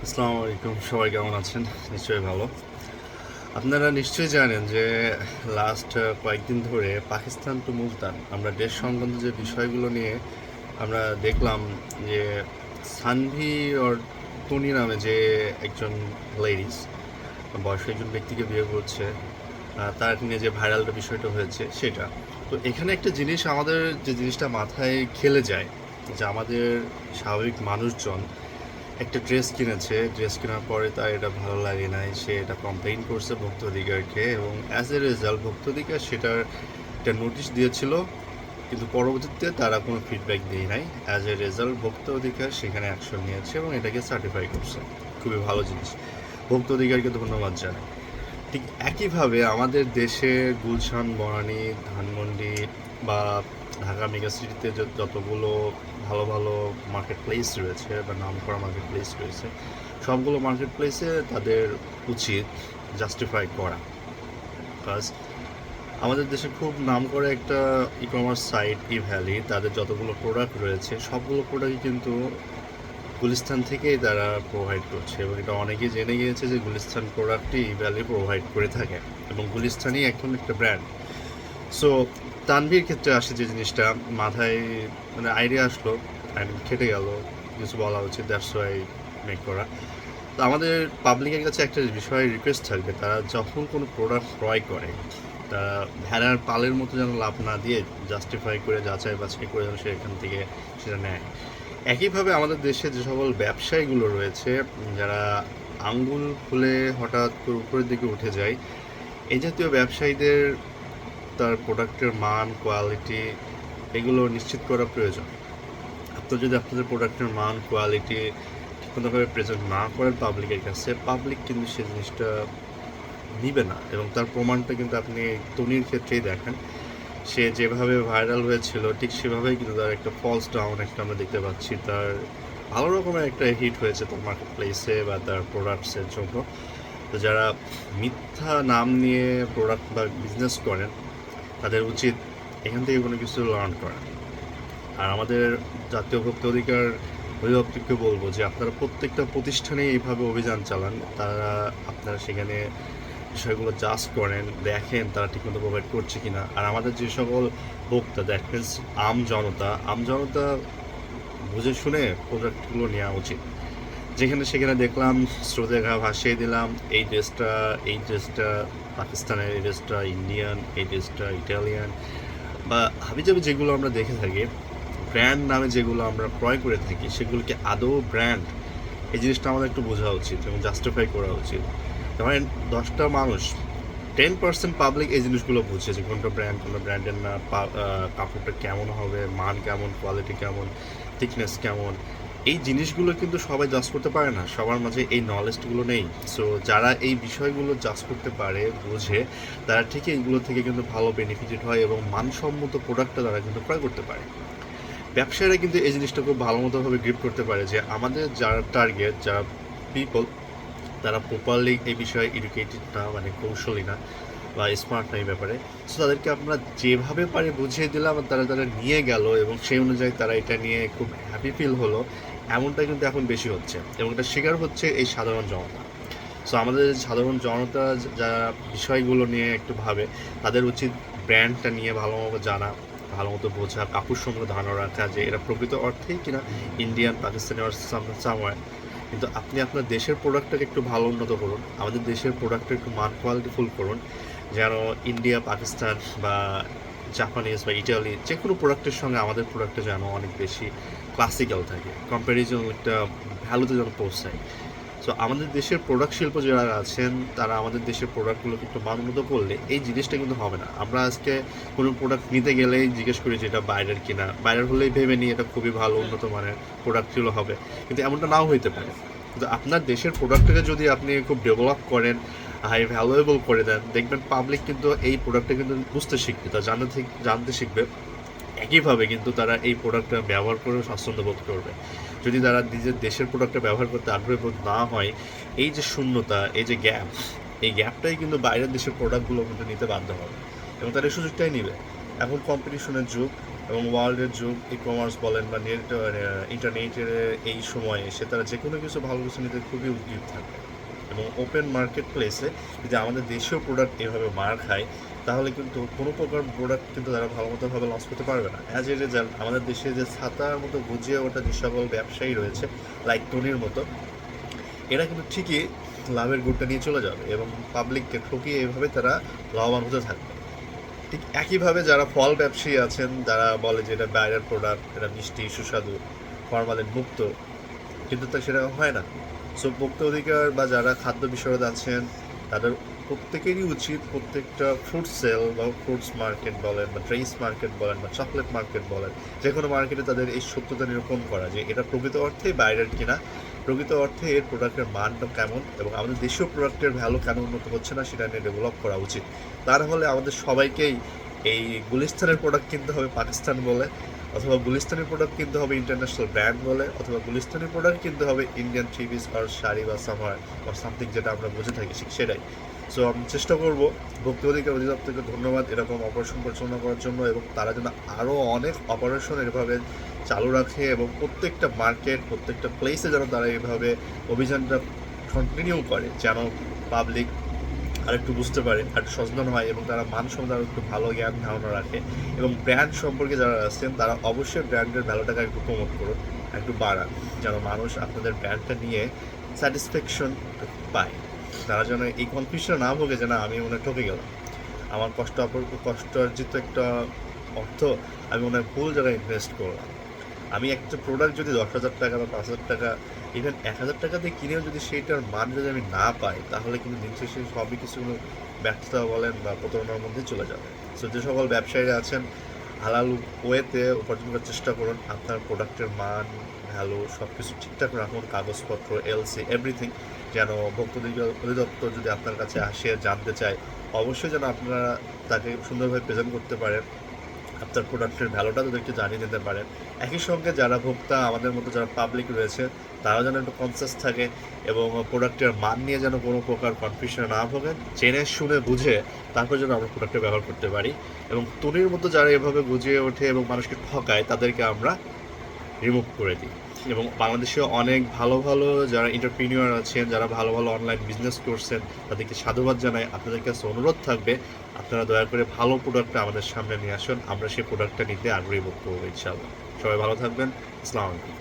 আসসালামু আলাইকুম, সবাই কেমন আছেন? নিশ্চয়ই ভালো। আপনারা নিশ্চয়ই জানেন যে লাস্ট কয়েকদিন ধরে পাকিস্তান টু মুলতান আমরা দেশ সংক্রান্ত যে বিষয়গুলো নিয়ে আমরা দেখলাম যে সানভি ওর তনি নামে যে একজন লেডিস বয়স্ক একজন ব্যক্তিকে বিয়ে করছে, তার নিয়ে যে ভাইরালটা বিষয়টা হয়েছে সেটা। তো এখানে একটা জিনিস আমাদের যে জিনিসটা মাথায় খেলে যায় যে আমাদের স্বাভাবিক মানুষজন একটা ড্রেস কিনেছে, ড্রেস কেনার পরে তার এটা ভালো লাগে নাই, সে এটা কমপ্লেইন করছে ভোক্তা অধিকারকে এবং অ্যাজ এ রেজাল্ট ভোক্তা অধিকার সেটার একটা নোটিশ দিয়েছিল, কিন্তু পরবর্তীতে তারা কোনো ফিডব্যাক দিয়ে নাই। অ্যাজ এ রেজাল্ট ভোক্তা অধিকার সেখানে অ্যাকশন নিয়েছে এবং এটাকে সার্টিফাই করছে। খুবই ভালো জিনিস, ভোক্তা অধিকারকে ধন্যবাদ জানাই। ঠিক একইভাবে আমাদের দেশে গুলশান, বনানী, ধানমন্ডি বা ঢাকা মেগা সিটিতে যতগুলো ভালো ভালো মার্কেট প্লেস রয়েছে বা নামকরা মার্কেট প্লেস রয়েছে, সবগুলো মার্কেট প্লেসে তাদের উচিত জাস্টিফাই করা। বিকজ আমাদের দেশে খুব নামকরা একটা ই কমার্স সাইট ই ভ্যালি, তাদের যতগুলো প্রোডাক্ট রয়েছে সবগুলো প্রোডাক্টই কিন্তু গুলিস্তান থেকেই তারা প্রোভাইড করছে এবং এটা অনেকেই জেনে গিয়েছে যে গুলিস্তান প্রোডাক্টই ই ভ্যালি প্রোভাইড করে থাকে এবং গুলিস্তানই এখন একটা ব্র্যান্ড। সো তানভীর ক্ষেত্রে আসে যে জিনিসটা মাথায় মানে আইডিয়া আসলো, খেটে গেল, কিছু বলা উচিত, দ্যাটস ওয়াই মেক করা। তো আমাদের পাবলিকের কাছে একটা বিষয় রিকোয়েস্ট থাকবে, তারা যখন কোনো প্রোডাক্ট ক্রয় করে তারা ভেড়ার পালের মতো যেন লাভ না দিয়ে জাস্টিফাই করে যাচাই বাছাই করে যেন সে এখান থেকে সেটা নেয়। একইভাবে আমাদের দেশে যে সকল ব্যবসায়ীগুলো রয়েছে যারা আঙ্গুল ফুলে হঠাৎ করে উপরের দিকে উঠে যায়, এই জাতীয় ব্যবসায়ীদের তার প্রোডাক্টের মান, কোয়ালিটি এগুলো নিশ্চিত করা প্রয়োজন। আপনার যদি আপনাদের প্রোডাক্টের মান, কোয়ালিটি ঠিকমতোভাবে প্রেজেন্ট না করেন পাবলিকের কাছে, পাবলিক কিন্তু সেই জিনিসটা নিবে না এবং তার প্রমাণটা কিন্তু আপনি তনির ক্ষেত্রেই দেখেন। সে যেভাবে ভাইরাল হয়েছিল ঠিক সেভাবেই কিন্তু তার একটা ফলস ডাউন একটা আমরা দেখতে পাচ্ছি। তার ভালো রকমের একটা হিট হয়েছে তার মার্কেট প্লেসে বা তার প্রোডাক্টসের জন্য। তো যারা মিথ্যা নাম নিয়ে প্রোডাক্ট বা বিজনেস করেন তাদের উচিত এখান থেকে কোনো কিছু লার্ন করা। আর আমাদের জাতীয় ভোক্তা অধিকার অধিদপ্তরকে বলবো যে আপনারা প্রত্যেকটা প্রতিষ্ঠানে এইভাবে অভিযান চালান, আপনারা সেখানে বিষয়গুলো জাজ করেন, দেখেন তারা ঠিকমতো প্রোভাইড করছে কিনা। আর আমাদের যে সকল ভোক্তা, দ্যাট মিনস আম জনতা বুঝে শুনে প্রোডাক্টগুলো নেওয়া উচিত। যেখানে সেখানে দেখলাম স্রোতের ঘা ভাসিয়ে দিলাম, এই ড্রেসটা পাকিস্তানের, এই ড্রেসটা ইন্ডিয়ান, এই ড্রেসটা ইটালিয়ান বা হাবিজাবি যেগুলো আমরা দেখে থাকি, ব্র্যান্ড নামে যেগুলো আমরা ক্রয় করে থাকি সেগুলোকে আদৌ ব্র্যান্ড, এই জিনিসটা আমাদের একটু বোঝা উচিত এবং জাস্টিফাই করা উচিত। ধরেন 10টা মানুষ, 10% পাবলিক এই জিনিসগুলো বুঝছে যে কোনটা ব্র্যান্ড, কোনটা ব্র্যান্ডের না, কাপড়টা কেমন হবে, মান কেমন, কোয়ালিটি কেমন, থিকনেস কেমন, এই জিনিসগুলো কিন্তু সবাই জাজ করতে পারে না, সবার মাঝে এই নলেজগুলো নেই। সো যারা এই বিষয়গুলো জাজ করতে পারে, বোঝে, তারা ঠিকই এইগুলো থেকে কিন্তু ভালো বেনিফিটেড হয় এবং মানসম্মত প্রোডাক্টটা তারা কিন্তু ক্রয় করতে পারে। ব্যবসায়ীরা কিন্তু এই জিনিসটা খুব ভালো মতোভাবে গ্রিপ করতে পারে যে আমাদের যারা টার্গেট, যারা পিপল, তারা প্রপারলি এই বিষয়ে এডুকেটেড না, মানে কৌশলী না বা স্মার্ট না এই ব্যাপারে। সো তাদেরকে আমরা যেভাবে পারি বুঝিয়ে দিলাম, তারা তারা নিয়ে গেল এবং সেই অনুযায়ী তারা এটা নিয়ে খুব হ্যাপি ফিল হলো, এমনটা কিন্তু এখন বেশি হচ্ছে এবং এটা শিকার হচ্ছে এই সাধারণ জনতা। সো আমাদের সাধারণ জনতা যারা বিষয়গুলো নিয়ে একটু ভাবে, তাদের উচিত ব্র্যান্ডটা নিয়ে ভালো মতো জানা, ভালো মতো বোঝা, কাপড় সম্পর্কে ধারণা রাখা যে এরা প্রকৃত অর্থেই কিনা ইন্ডিয়ান, পাকিস্তানি আর সামওয়্যার। কিন্তু আপনি আপনার দেশের প্রোডাক্টটাকে একটু ভালো উন্নত করুন, আমাদের দেশের প্রোডাক্টটা একটু মান কোয়ালিটিফুল করুন, যেন ইন্ডিয়া, পাকিস্তান বা জাপানিজ বা ইটালি যে কোনো প্রোডাক্টের সঙ্গে আমাদের প্রোডাক্টটা যেন অনেক বেশি ক্লাসিক্যাল থাকে, কম্প্যারিজন একটা ভ্যালুতে যেন পৌঁছায়। সো আমাদের দেশের প্রোডাক্ট শিল্প যারা আছেন তারা আমাদের দেশের প্রোডাক্টগুলোকে একটু মানউন্নত করলে এই জিনিসটা কিন্তু হবে না। আমরা আজকে কোনো প্রোডাক্ট নিতে গেলেই জিজ্ঞেস করি যে এটা বাইরের কিনা, বাইরের হলেই ভেবে নিই এটা খুবই ভালো উন্নত মানের প্রোডাক্টগুলো হবে, কিন্তু এমনটা নাও হইতে পারে। কিন্তু আপনার দেশের প্রোডাক্টটাকে যদি আপনি খুব ডেভেলপ করেন, হাই ভ্যালুয়েবল করে দেন, দেখবেন পাবলিক কিন্তু এই প্রোডাক্টটা কিন্তু বুঝতে শিখবে, তা জানতে শিখবে। একইভাবে কিন্তু তারা এই প্রোডাক্টটা ব্যবহার করেও স্বাচ্ছন্দ্য বোধ করবে। যদি তারা নিজের দেশের প্রোডাক্টটা ব্যবহার করতে আগ্রহী বোধ না হয়, এই যে শূন্যতা, এই যে গ্যাপ, এই গ্যাপটাই কিন্তু বাইরের দেশের প্রোডাক্টগুলো কিন্তু নিতে বাধ্য হবে এবং তারা এই সুযোগটাই নেবে। এখন কম্পিটিশনের যুগ, এবং ওয়ার্ল্ডের যুগ, ই কমার্স বলেন বা ইন্টারনেটের এই সময়ে এসে তারা যে কোনো কিছু ভালো কিছু নিতে খুবই উদ্গ্রীব থাকে। এবং ওপেন মার্কেট প্লেসে যদি আমাদের দেশীয় প্রোডাক্ট এভাবে মার খায়, তাহলে কিন্তু কোনো প্রকার প্রোডাক্ট কিন্তু তারা ভালো মতোভাবে লঞ্চ করতে পারবে না। অ্যাজ এ রেজাল্ট আমাদের দেশে যে ছাতার মতো গুজিয়ে ওঠা যে সকল ব্যবসায়ী রয়েছে, লাইক টনির মতো, এরা কিন্তু ঠিকই লাভের গুড়টা নিয়ে চলে যাবে এবং পাবলিককে ঠকিয়ে এভাবে তারা লাভবান হতে থাকবে। ঠিক একইভাবে যারা ফল ব্যবসায়ী আছেন, যারা বলে যে এটা বাইরের প্রোডাক্ট, এটা মিষ্টি সুস্বাদু ফরমালিন মুক্ত, কিন্তু তা সেটা হয় না। সো ভোক্তা অধিকার বা যারা খাদ্য বিশারদ আছেন, তাদের প্রত্যেকেরই উচিত প্রত্যেকটা ফ্রুট সেল বা ফ্রুটস মার্কেট বলেন বা ড্রেস মার্কেট বলেন বা চকলেট মার্কেট বলেন, যে কোনো মার্কেটে তাদের এই সত্যতা নিরূপণ করা যে এটা প্রকৃত অর্থেই বাইরের কিনা, প্রকৃত অর্থে এর প্রোডাক্টের মানটা কেমন এবং আমাদের দেশীয় প্রোডাক্টের ভ্যালু কেন উন্নত হচ্ছে না সেটা নিয়ে ডেভেলপ করা উচিত। তার ফলে আমাদের সবাইকেই এই গুলিস্তানের প্রোডাক্ট কিনতে হবে পাকিস্তান বলে, অথবা গুলিস্তানি প্রোডাক্ট কিনতে হবে ইন্টারন্যাশনাল ব্র্যান্ড বলে, অথবা গুলিস্তানি প্রোডাক্ট কিনতে হবে ইন্ডিয়ান থ্রি পিস আর শাড়ি বা সামার বা সামথিং যেটা আমরা বুঝে থাকি সেটাই। সো আমি চেষ্টা করবো ভোক্তা অধিকার অধিদপ্তরকে ধন্যবাদ এরকম অপারেশন পরিচালনা করার জন্য, এবং তারা যেন আরও অনেক অপারেশন এভাবে চালু রাখে এবং প্রত্যেকটা মার্কেট প্রত্যেকটা প্লেসে যেন তারা এইভাবে অভিযানটা কন্টিনিউ করে, যেন পাবলিক আরেকটু বুঝতে পারে, আরেকটু সচেতন হয় এবং তারা মান সম্বন্ধে আরও একটু ভালো জ্ঞান ধারণা রাখে। এবং ব্র্যান্ড সম্পর্কে যারা আছেন তারা অবশ্যই ব্র্যান্ডের ভ্যালুটাকে একটু প্রমোট করুন, একটু বাড়ান, যেন মানুষ আপনাদের ব্র্যান্ডটা নিয়ে স্যাটিসফ্যাকশন পায়। তারা যেন এই কনফিউশন না ভোগে যে না আমি মনে হয় ঠকে গেলাম, আমার কষ্ট অর্জিত একটা অর্থ আমি মনে হয় ভুল জায়গায় ইনভেস্ট করলাম। আমি একটা প্রোডাক্ট যদি 10,000 টাকা বা 5,000 টাকা, ইভেন 1,000 টাকা দিয়ে কিনেও যদি সেইটার মান যদি আমি না পাই, তাহলে কিন্তু দিন শেষে সবই কিছু ব্যর্থতা বলেন বা প্রতারণার মধ্যে চলে যাবে। সো যে সকল ব্যবসায়ীরা আছেন, হালাল ওয়েতে উপার্জন করার চেষ্টা করুন, আপনার প্রোডাক্টের মান ভ্যালু সব কিছু ঠিকঠাক রাখুন, কাগজপত্র এলসি এভরিথিং, যেন ভোক্তা অধিদপ্তর যদি আপনার কাছে আসে জানতে চায়, অবশ্যই যেন আপনারা তাকে সুন্দরভাবে প্রেজেন্ট করতে পারেন, আপনার প্রোডাক্টের ভ্যালুটা তাদেরকে জানিয়ে দিতে পারেন। একই সঙ্গে যারা ভোক্তা আমাদের মতো যারা পাবলিক রয়েছে, তারাও যেন একটু কনসিয়াস থাকে এবং প্রোডাক্টের মান নিয়ে যেন কোনো প্রকার কনফিউশনে না ভোগেন, জেনে শুনে বুঝে তারপর যেন আমরা প্রোডাক্টটা ব্যবহার করতে পারি। এবং তুলির মতো যারা এভাবে গুজিয়ে ওঠে এবং মানুষকে ঠকায়, তাদেরকে আমরা রিমুভ করে দিই। এবং বাংলাদেশে অনেক ভালো ভালো যারা এন্টারপ্রিনিউর আছেন, যারা ভালো ভালো অনলাইন বিজনেস করছেন, তাদেরকে সাধুবাদ জানাই। আপনাদের কাছে অনুরোধ থাকবে আপনারা দয়া করে ভালো প্রোডাক্টটা আমাদের সামনে নিয়ে আসুন, আমরা সেই প্রোডাক্টটা নিতে আগ্রহী বোধ করবো ইনশাআল্লাহ। সবাই ভালো থাকবেন। আসসালামু আলাইকুম।